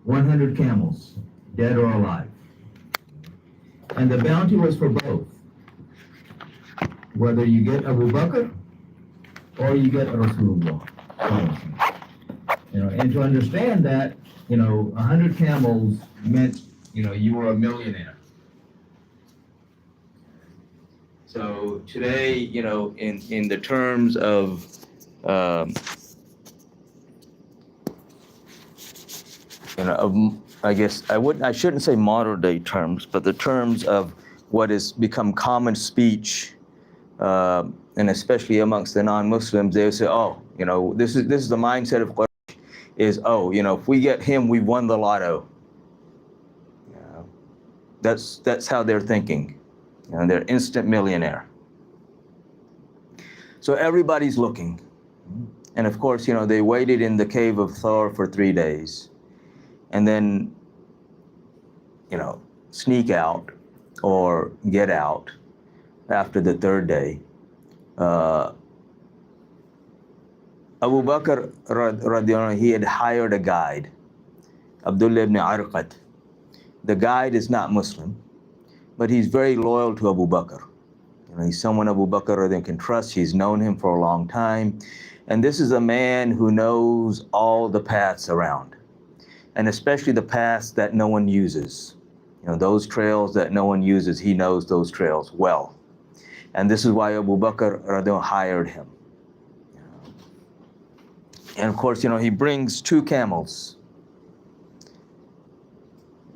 100 camels, dead or alive. And the bounty was for both. Whether you get Abu Bakr or you get Rasulullah. And to understand that, 100 camels meant, you were a millionaire. So today, in the terms of, I guess I shouldn't say modern day terms, but the terms of what has become common speech, and especially amongst the non-Muslims, they say, this is the mindset of Quraysh, is, if we get him, we've won the lotto. That's how they're thinking. They're instant millionaire. So everybody's looking. And of course, they waited in the cave of Thor for 3 days. And then, sneak out or get out after the 3rd day. Abu Bakr, radiallahu anhu, he had hired a guide, Abdullah ibn Arqat. The guide is not Muslim, but he's very loyal to Abu Bakr. He's someone Abu Bakr can trust. He's known him for a long time. And this is a man who knows all the paths around, and especially the paths that no one uses. Those trails that no one uses, he knows those trails well. And this is why Abu Bakr hired him. And of course, he brings 2 camels.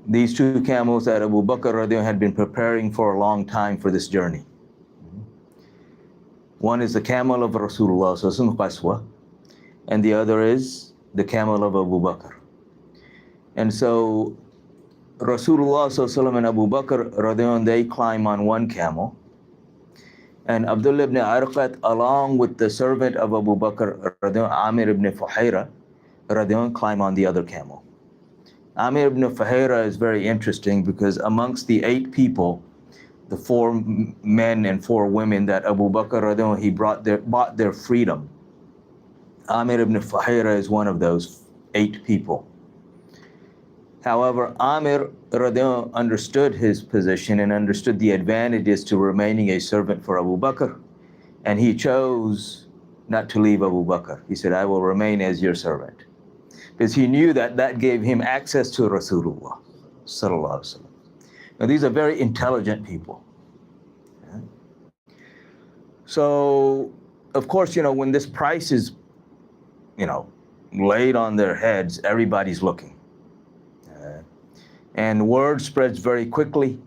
These 2 camels that Abu Bakr had been preparing for a long time for this journey. One is the camel of Rasulullah Qaswa, and the other is the camel of Abu Bakr. And so Rasulullah and Abu Bakr, they climb on one camel, and Abdullah ibn Arqat, along with the servant of Abu Bakr, Amir ibn Fuhayra, climb on the other camel. Amir ibn Fuhayra is very interesting because amongst the 8 people, the 4 men and 4 women that Abu Bakr, he bought their freedom. Amir ibn Fuhayra is one of those 8 people. However, Amir understood his position and understood the advantages to remaining a servant for Abu Bakr, and he chose not to leave Abu Bakr. He said, I will remain as your servant, because he knew that gave him access to Rasulullah sallallahu alaihi wasallam. Now, these are very intelligent people. So, of course, when this price is, laid on their heads, everybody's looking. And word spreads very quickly,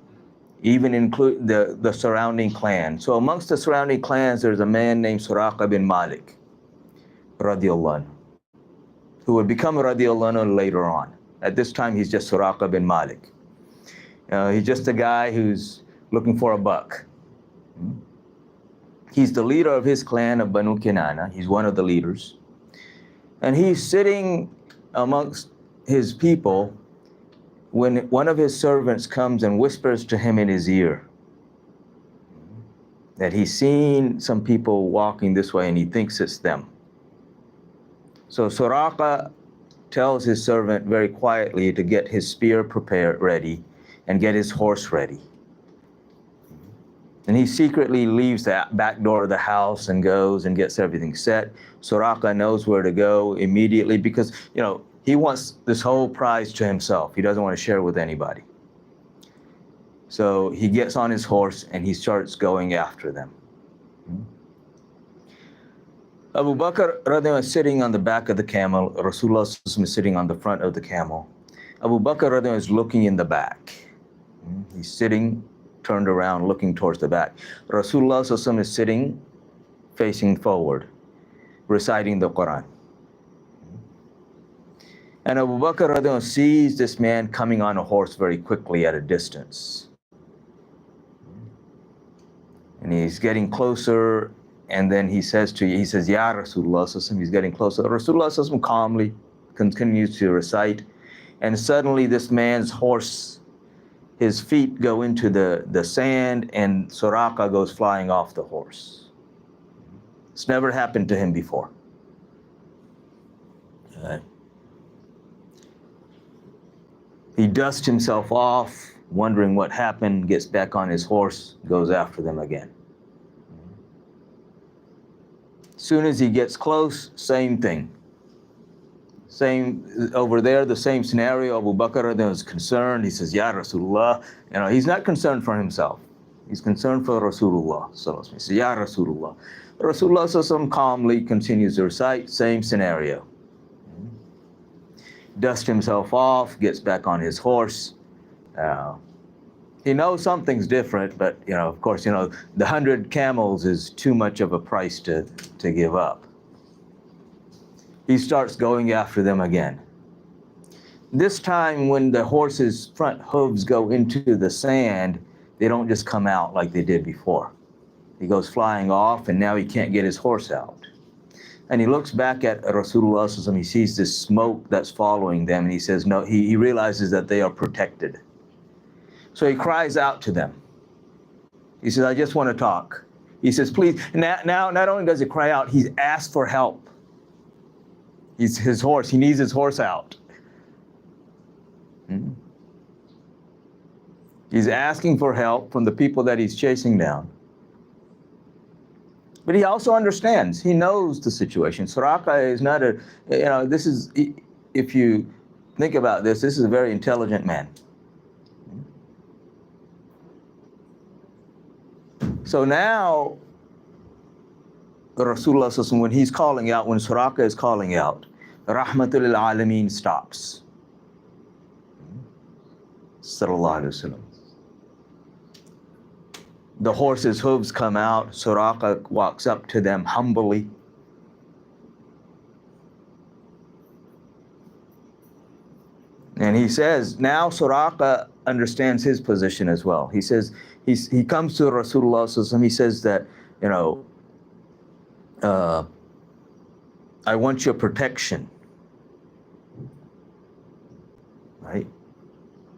even include the surrounding clan. So amongst the surrounding clans, there's a man named Suraqa bin Malik, radiallahu anhu, who would become radiallahu anhu later on. At this time, he's just Suraqa bin Malik. He's just a guy who's looking for a buck. He's the leader of his clan of Banu Kinana. He's one of the leaders. And he's sitting amongst his people when one of his servants comes and whispers to him in his ear that he's seen some people walking this way and he thinks it's them. So Suraqa tells his servant very quietly to get his spear prepared, ready, and get his horse ready. And he secretly leaves the back door of the house and goes and gets everything set. Suraqa knows where to go immediately because, he wants this whole prize to himself. He doesn't want to share with anybody. So he gets on his horse and he starts going after them. Abu Bakr is sitting on the back of the camel. Rasulullah is sitting on the front of the camel. Abu Bakr is looking in the back. He's sitting, turned around, looking towards the back. Rasulullah is sitting, facing forward, reciting the Quran. And Abu Bakr sees this man coming on a horse very quickly at a distance. And he's getting closer, and then he says, Ya Rasulullah, he's getting closer. Rasulullah calmly continues to recite, and suddenly this man's horse, his feet go into the sand, and Suraqa goes flying off the horse. It's never happened to him before. dusts himself off, wondering what happened, gets back on his horse, goes after them again. Soon as he gets close, same thing. Same over there, the same scenario. Abu Bakr was concerned. He says, Ya Rasulullah. He's not concerned for himself. He's concerned for Rasulullah. He says, Ya Rasulullah. Rasulullah calmly continues to recite, same scenario. Dusts himself off, gets back on his horse. He knows something's different, but of course, the 100 camels is too much of a price to give up. He starts going after them again. This time when the horse's front hooves go into the sand, they don't just come out like they did before. He goes flying off, and now he can't get his horse out. And he looks back at Rasulullah, he sees this smoke that's following them, and he says, no, he realizes that they are protected. So he cries out to them. He says, I just want to talk. He says, please. Now, not only does he cry out, he's asked for help. His horse, he needs his horse out. He's asking for help from the people that he's chasing down. But he also understands, he knows the situation. Suraqah is not this is, if you think about this is a very intelligent man. So now, Rasulullah, when he's calling out, when Suraqah is calling out, Rahmatul Alameen stops. Sallallahu Alaihi Wasallam. The horse's hooves come out. Suraqah walks up to them humbly. And he says, now Suraqah understands his position as well. He says, he comes to Rasulullah, he says that, I want your protection. Right?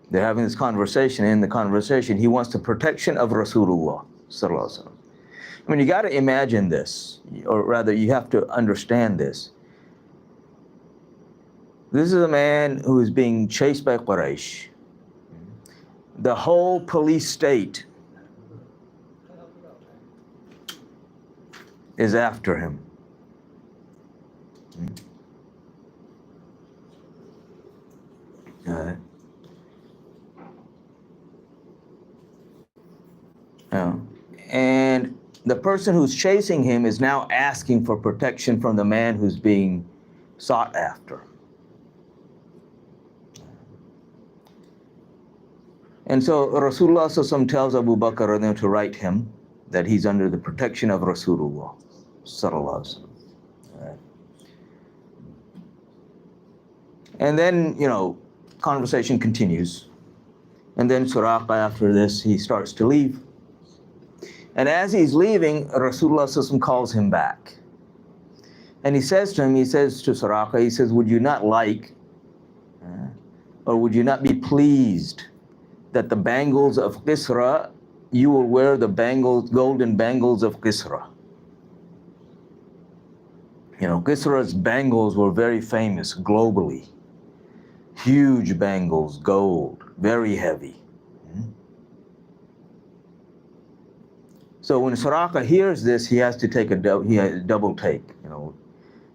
They're having this conversation. In the conversation, he wants the protection of Rasulullah. I mean, you got to imagine this, or rather, you have to understand this. This is a man who is being chased by Quraysh. The whole police state is after him. And the person who's chasing him is now asking for protection from the man who's being sought after. And so Rasulullah tells Abu Bakr to write him that he's under the protection of Rasulullah. And then, conversation continues. And then Suraqah, after this, he starts to leave. And as he's leaving, Rasulullah calls him back. And he says to Suraqah, he says, would you not like, or would you not be pleased that the bangles of Kisra, you will wear the golden bangles of Kisra? Kisra's bangles were very famous globally. Huge bangles, gold, very heavy. So when Suraqah hears this, he has to take a double take. And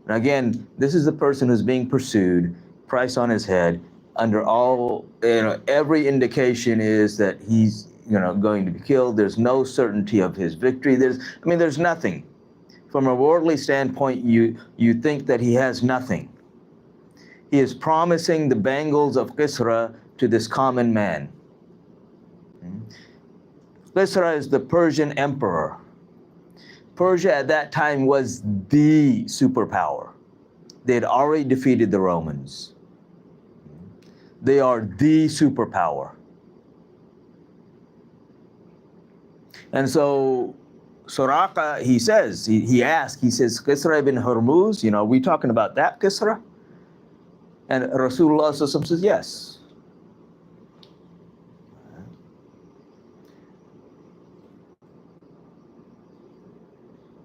again, this is the person who's being pursued, price on his head. Under all, every indication is that he's, going to be killed. There's no certainty of his victory. There's nothing. From a worldly standpoint, you think that he has nothing. He is promising the bangles of Kisra to this common man. Kisra is the Persian emperor. Persia at that time was the superpower. They had already defeated the Romans. They are the superpower. And so Suraqah, he says, he asks, Kisra ibn Hormuz, are we talking about that Kisra? And Rasulullah says, yes.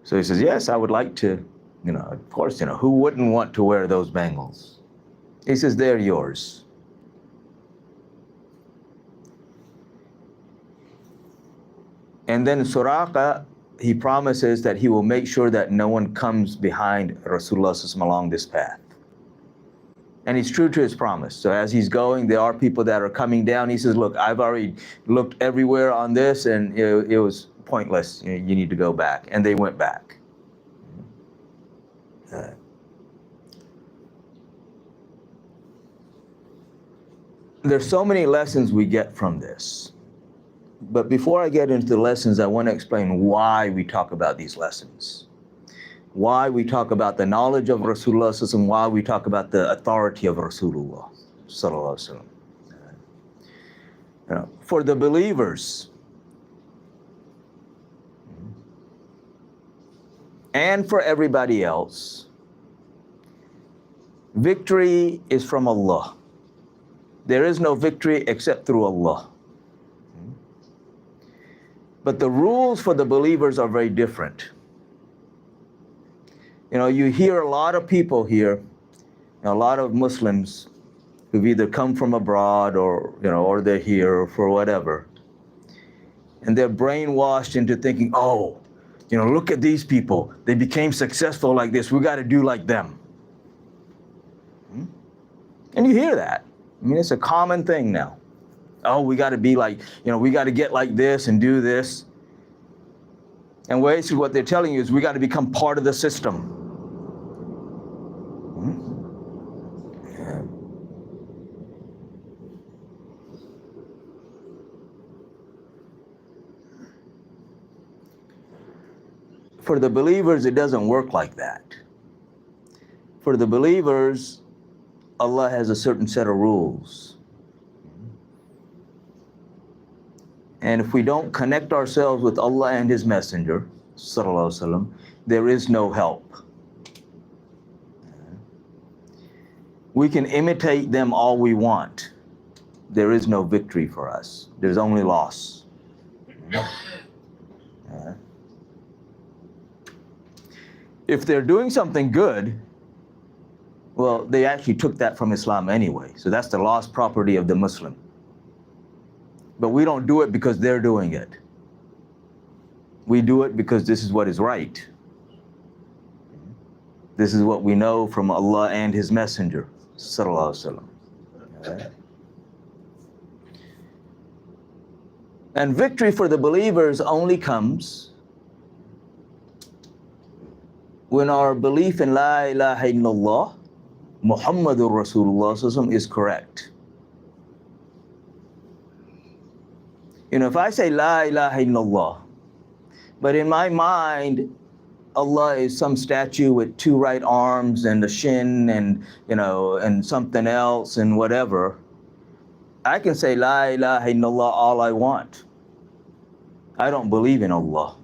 So he says, yes, I would like to, of course, who wouldn't want to wear those bangles? He says, they're yours. And then Suraqa, he promises that he will make sure that no one comes behind Rasulullah SAW along this path. And he's true to his promise. So as he's going, there are people that are coming down. He says, look, I've already looked everywhere on this, and it was pointless. You need to go back. And they went back. There's so many lessons we get from this. But before I get into the lessons, I want to explain why we talk about these lessons. Why we talk about the knowledge of Rasulullah sallallahu alaihi wasallam, why we talk about the authority of Rasulullah sallallahu alaihi wasallam. For the believers and for everybody else, victory is from Allah. There is no victory except through Allah. But the rules for the believers are very different. You hear a lot of people here, a lot of Muslims who've either come from abroad or they're here for whatever. And they're brainwashed into thinking, look at these people. They became successful like this. We got to do like them. And you hear that. It's a common thing now. We got to be like, we got to get like this and do this. And basically what they're telling you is we got to become part of the system. For the believers, it doesn't work like that. For the believers, Allah has a certain set of rules. And if we don't connect ourselves with Allah and His Messenger, sallallahu alaihi wasallam, there is no help. We can imitate them all we want. There is no victory for us. There's only loss. If they're doing something good, well, they actually took that from Islam anyway. So that's the lost property of the Muslim. But we don't do it because they're doing it. We do it because this is what is right. This is what we know from Allah and His Messenger, sallallahu alaihi wasallam. And victory for the believers only comes when our belief in La ilaha illallah, Muhammadur Rasulullah sallallahu alaihi wasallam is correct. If I say La ilaha illallah, but in my mind, Allah is some statue with two right arms and a shin and, and something else and whatever, I can say La ilaha illallah all I want. I don't believe in Allah.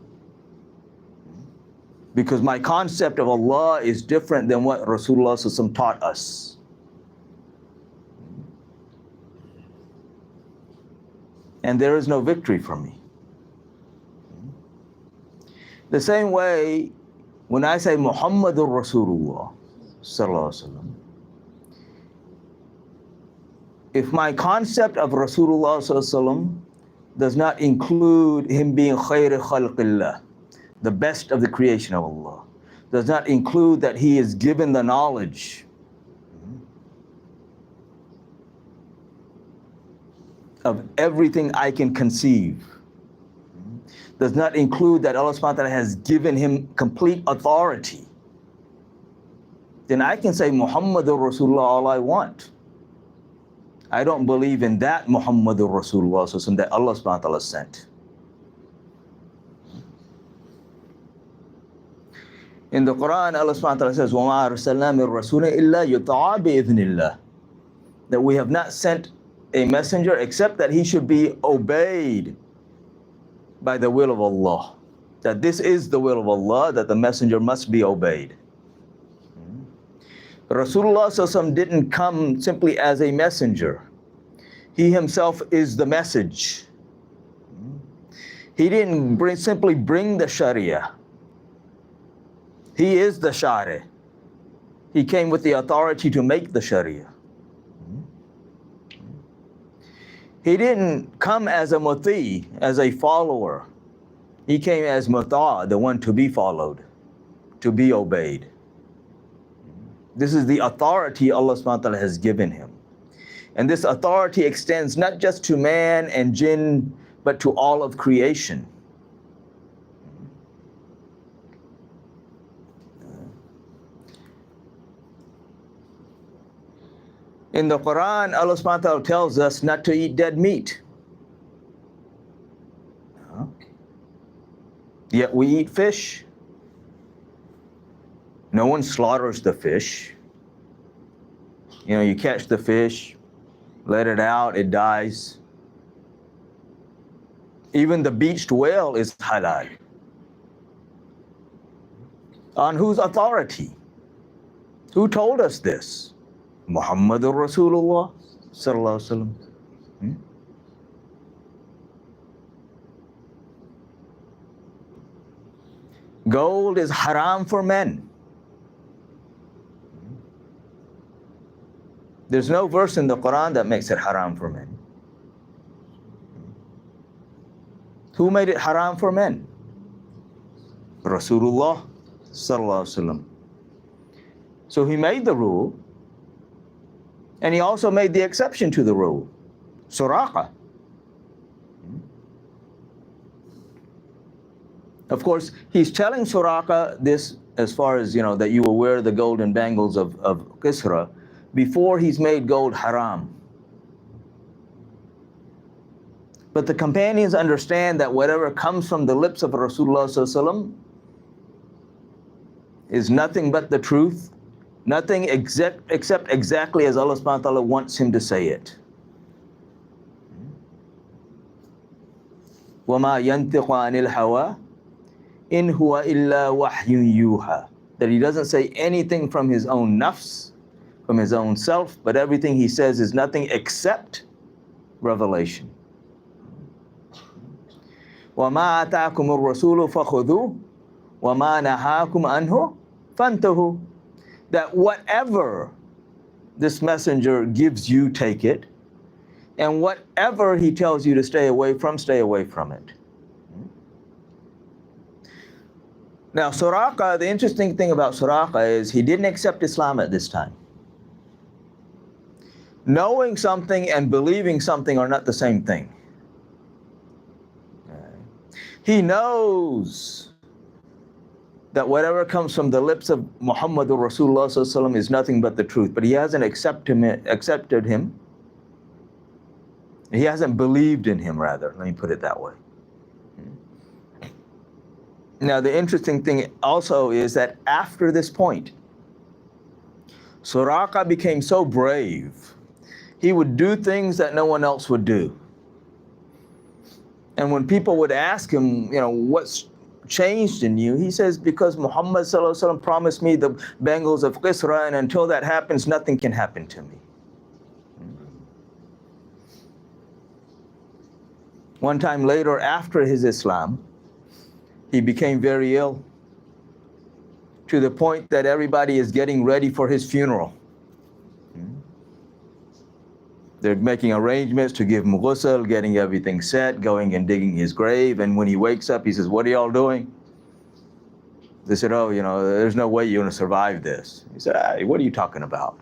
Because my concept of Allah is different than what Rasulullah sallallahu alaihi wasallam taught us. And there is no victory for me. The same way, when I say Muhammadur Rasulullah sallallahu alaihi wasallam, if my concept of Rasulullah sallallahu alaihi wasallam does not include him being khayr khalqillah, the best of the creation of Allah, does not include that he is given the knowledge of everything I can conceive, does not include that Allah subhanahu wa ta'ala has given him complete authority, then I can say Muhammadur Rasulullah all I want. I don't believe in that Muhammadur Rasulullah that Allah subhanahu wa ta'ala sent. In the Quran, Allah subhanahu wa ta'ala says, وَمَا أَرْسَلْنَا مِن رَسُولٍ إِلَّا يُطَاعَ بِإِذْنِ اللَّهِ, that we have not sent a messenger except that he should be obeyed by the will of Allah. That this is the will of Allah, that the messenger must be obeyed. Rasulullah sallallahu alaihi wasallam didn't come simply as a messenger. He himself is the message. He didn't simply bring the Sharia. He is the Shari. He came with the authority to make the Sharia. He didn't come as a muti, as a follower. He came as Mata', the one to be followed, to be obeyed. This is the authority Allah subhanahu wa ta'ala has given him. And this authority extends not just to man and jinn, but to all of creation. In the Quran, Allah subhanahu wa ta'ala tells us not to eat dead meat. Yet we eat fish. No one slaughters the fish. You know, you catch the fish, let it out, it dies. Even the beached whale is halal. On whose authority? Who told us this? Muhammadur Rasulullah sallallahu alaihi wasallam. Gold is haram for men. There's no verse in the Quran that makes it haram for men. Who made it haram for men? Rasulullah sallallahu alaihi wasallam. So he made the rule, and he also made the exception to the rule. Suraqa. Of course, he's telling Suraqa this as far as, you know, that you will wear the golden bangles of Kisra before he's made gold haram. But the companions understand that whatever comes from the lips of Rasulullah sallallahu alaihi wasallam is nothing but the truth, nothing except exactly as Allah subhanahu wa ta'ala wants him to say it. وَمَا يَنْتِقُ عَنِ الْهَوَىٰ إِنْ هُوَ إِلَّا وَحْيٌ يُوحَىٰ. That he doesn't say anything from his own nafs, from his own self, but everything he says is nothing except revelation. وَمَا آتَاكُمُ الرَّسُولُ فَخُذُوهُ وَمَا نَهَاكُمْ عَنْهُ فَانْتَهُوا. That whatever this messenger gives you, take it, and whatever he tells you to stay away from it. Now, Suraqa, the interesting thing about Suraqa is he didn't accept Islam at this time. Knowing something and believing something are not the same thing. He knows that whatever comes from the lips of Muhammadur Rasulullah sallallahu alaihi wasallam is nothing but the truth, but he hasn't accepted him. He hasn't believed in him, rather. Let me put it that way. Now, the interesting thing also is that after this point, Suraqa became so brave, he would do things that no one else would do. And when people would ask him, you know, what's changed in you, he says, because Muhammad sallallahu alaihi wasallam promised me the bangles of Kisra, and until that happens, nothing can happen to me. One time later, after his Islam, he became very ill, to the point that everybody is getting ready for his funeral. They're making arrangements to give him ghusl, getting everything set, going and digging his grave. And when he wakes up, he says, "What are y'all doing?" They said, "Oh, you know, there's no way you're going to survive this." He said, "Hey, what are you talking about?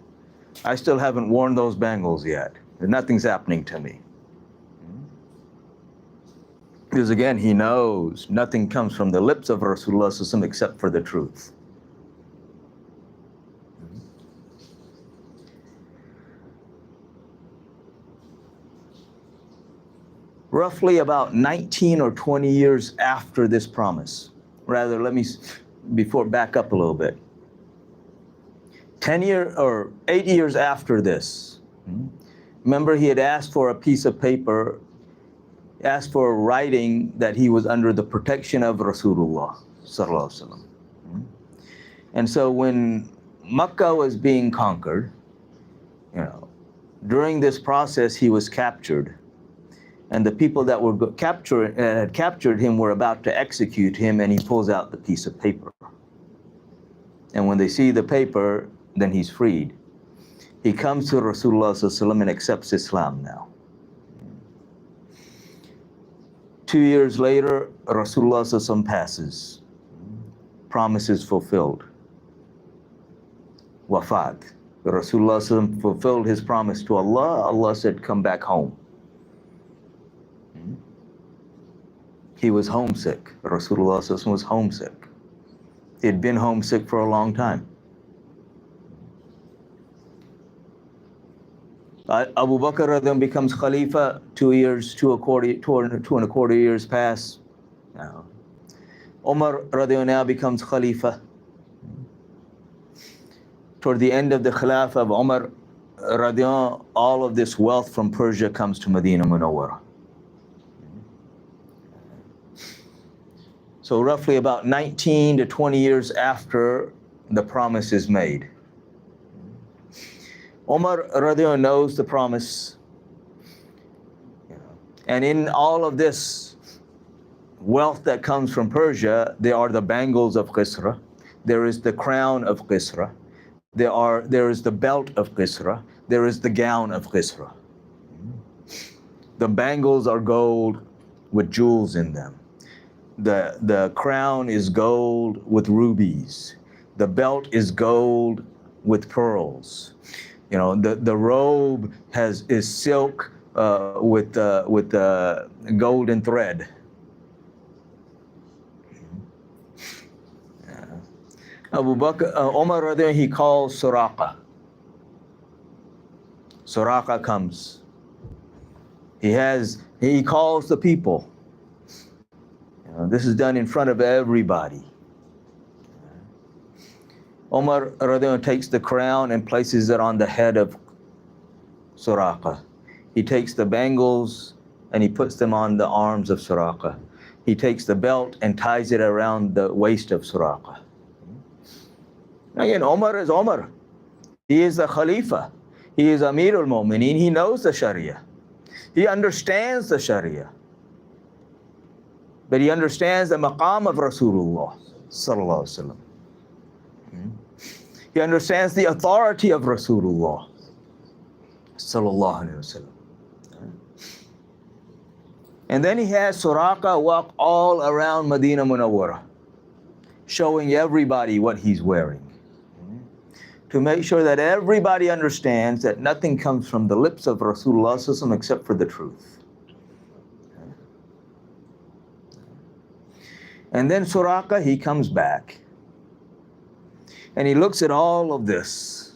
I still haven't worn those bangles yet. Nothing's happening to me." Because again, he knows nothing comes from the lips of Rasulullah sallallahu alaihi wasallam except for the truth. Roughly about 19 or 20 years after this promise, rather, let me back up a little bit. 8 years after this, remember he had asked for a piece of paper, asked for writing that he was under the protection of Rasulullah sallallahu alaihi wasallam. And so when Makkah was being conquered, you know, during this process he was captured. And the people that were had captured him were about to execute him, and he pulls out the piece of paper. And when they see the paper, then he's freed. He comes to Rasulullah sallallahu alaihi wasallam and accepts Islam now. 2 years later, Rasulullah sallallahu alaihi wasallam passes. Promise is fulfilled. Wafat. Rasulullah sallallahu alaihi wasallam fulfilled his promise to Allah. Allah said, come back home. He was homesick. Rasulullah sallallahu alaihi wasallam was homesick. He had been homesick for a long time. Abu Bakr then becomes Khalifa. 2 years, 2.25 years pass. Now, Umar now becomes Khalifa. Toward the end of the Khilafah of Umar, all of this wealth from Persia comes to Medina Munawwara. So roughly about 19 to 20 years after the promise is made. Umar knows the promise. And in all of this wealth that comes from Persia, there are the bangles of Qisra, there is the crown of Qisra, there is the belt of Qisra, there is the gown of Qisra. The bangles are gold with jewels in them. The crown is gold with rubies. The belt is gold with pearls. You know, the robe is silk with golden thread. Abu Bakr, Umar, he calls Suraqa. Suraqa comes. He calls the people. This is done in front of everybody. Umar takes the crown and places it on the head of Suraqa. He takes the bangles and he puts them on the arms of Suraqa. He takes the belt and ties it around the waist of Suraqa. Again, Umar is Umar. He is the Khalifa. He is Amir al-Mu'mineen. He knows the Sharia. He understands the Sharia. But he understands the maqam of Rasulullah sallallahu alaihi wasallam. He understands the authority of Rasulullah sallallahu alaihi wasallam. And then he has Suraqa walk all around Medina Munawwara, showing everybody what he's wearing, to make sure that everybody understands that nothing comes from the lips of Rasulullah sallallahu alaihi wasallam except for the truth. And then Suraqa, he comes back and he looks at all of this.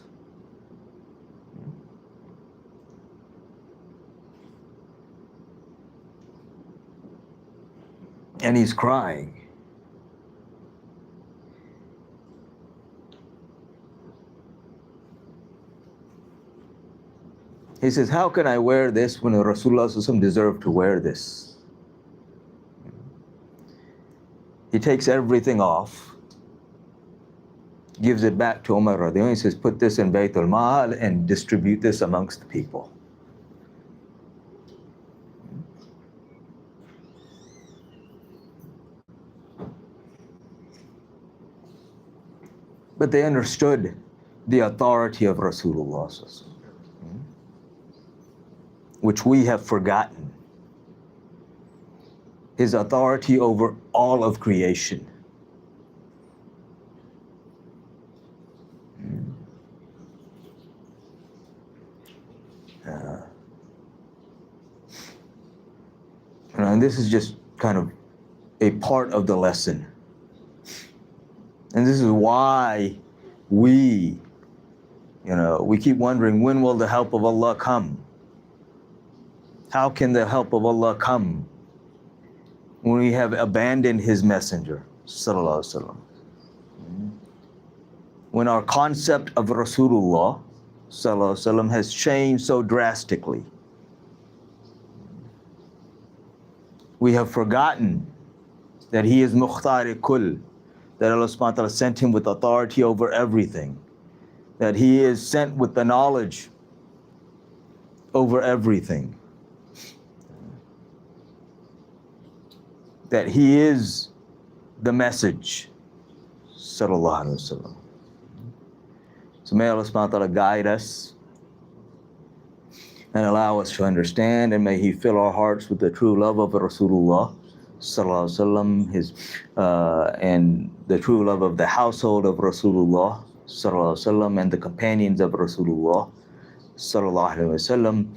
And he's crying. He says, how can I wear this when Rasulullah deserved to wear this? He takes everything off, gives it back to Umar radiallahu anhu. He says, put this in Bayt al-Mal and distribute this amongst the people. But they understood the authority of Rasulullah, which we have forgotten. His authority over all of creation. And this is just kind of a part of the lesson. And this is why we keep wondering, when will the help of Allah come? How can the help of Allah come when we have abandoned His Messenger, sallallahu alaihi wasallam? When our concept of Rasulullah, sallallahu alaihi wasallam, has changed so drastically. We have forgotten that He is Mukhtar-e-Kull, that Allah subhanahu wa ta'ala sent Him with authority over everything, that He is sent with the knowledge over everything, that He is the message, sallallahu alaihi wasallam. So may Allah subhanahu wa ta'ala guide us and allow us to understand, and may He fill our hearts with the true love of Rasulullah sallallahu alaihi wasallam, his and the true love of the household of Rasulullah sallallahu alaihi wasallam, and the companions of Rasulullah sallallahu alaihi wasallam,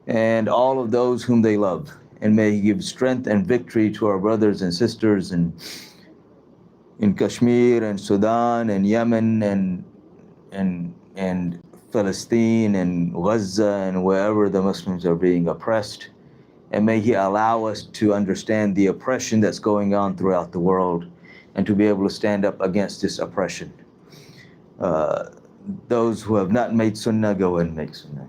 and all of those whom they love. And may He give strength and victory to our brothers and sisters in Kashmir and Sudan and Yemen and Palestine and Gaza and wherever the Muslims are being oppressed. And may He allow us to understand the oppression that's going on throughout the world and to be able to stand up against this oppression. Those who have not made sunnah, go and make sunnah.